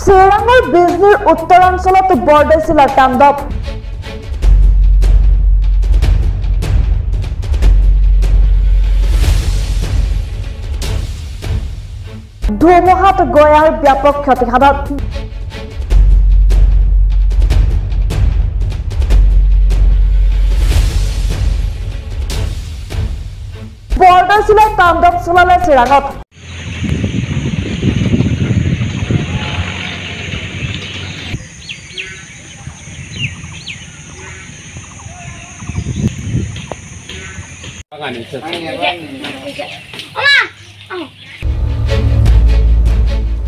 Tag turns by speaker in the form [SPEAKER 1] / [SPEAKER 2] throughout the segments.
[SPEAKER 1] চিৰাঙৰ বিজনীৰ উত্তৰাঞ্চলত বৰদৈচিলাৰ তাণ্ডৱ। ধুমুহাত গয়াৰ ব্যাপক ক্ষতিসাধন। বৰদৈচিলাৰ তাণ্ডৱ চলালে চিৰাঙত।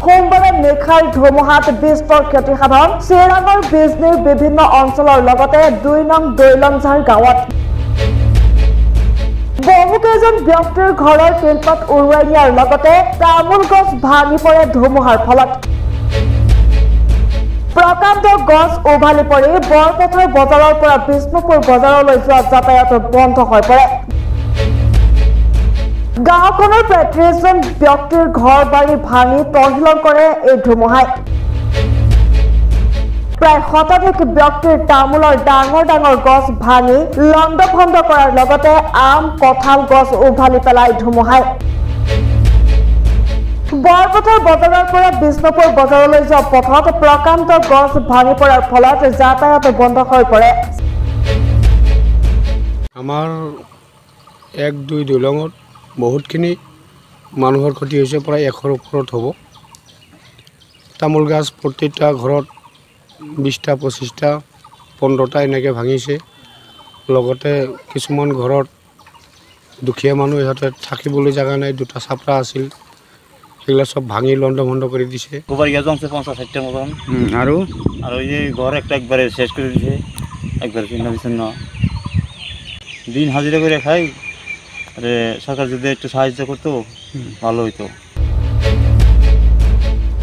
[SPEAKER 1] সোমবাৰে নিশাৰ ধুমুহাত বিস্তৰ ক্ষতিসাধন চিৰাঙৰ বিজনীৰ বিভিন্ন অঞ্চলৰ লগতে ২ নং দৈলংঝাৰ গাঁৱত। বহুকেইজন ব্যক্তিৰ ঘৰৰ টিনপাত উৰুৱাই নিয়াৰ লগতে তামোল গছ ভাঙি পৰে ধুমুহাৰ ফলত। প্ৰকাণ্ড গছ উভালি পৰি বৰপথাৰ বজাৰৰ পৰা বিষ্ণুপুৰ বজাৰলৈ যোৱা যাতায়াত বন্ধ হৈ পৰে। গাঁওখনৰ প্ৰায় ৩০ জন ব্যক্তিৰ ঘৰ বাৰী ভাঙি তহিলং কৰে এই ধুমুহাই। প্ৰায় শতাধিক ব্যক্তিৰ তামোলৰ ডাঙৰ ডাঙৰ গছ ভাঙি লণ্ডভণ্ড কৰাৰ লগতে আম কঁঠাল গছ উভালি পেলাই ধুমুহাই। বৰপথাৰ বজাৰৰ পৰা বিষ্ণুপুৰ বজাৰলৈ যোৱা পথত প্ৰকাণ্ড গছ ভাঙি পৰাৰ ফলত যাতায়াত বন্ধ হৈ পৰে।
[SPEAKER 2] আমাৰ ১-২ দলঙত বহুতখিনি মানুহৰ ক্ষতি হৈছে, প্ৰায় ১০০ৰ ওপৰত হ'ব। তামোল গাছ প্ৰত্যেকটা ঘৰত ২০টা ২৫টা ১৫টা এনেকৈ ভাঙিছে। লগতে কিছুমান ঘৰত দুখীয়া মানুহ ইহঁতে থাকিবলৈ জেগা নাই, 2টা চাপৰা আছিল, সেইবিলাক সব ভাঙি লণ্ডভণ্ড কৰি দিছে।
[SPEAKER 3] গোবার গিয়ে জমছে ৫০-৬০টার মতন। আর ওই যে ঘর একবারে শেষ করে দিছে, একবারে ছিন্ন বিচ্ছিন্ন। দিন হাজিরা করে খাই, আরে সরকার যদি একটু সাহায্য করতো ভালো হইতো।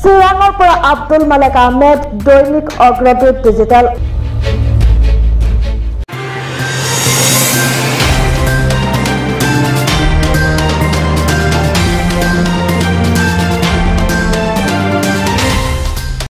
[SPEAKER 1] চিৰাঙৰ পৰা আব্দুল মালেক আহমেদ, দৈনিক অগ্ৰদূত ডিজিটেল।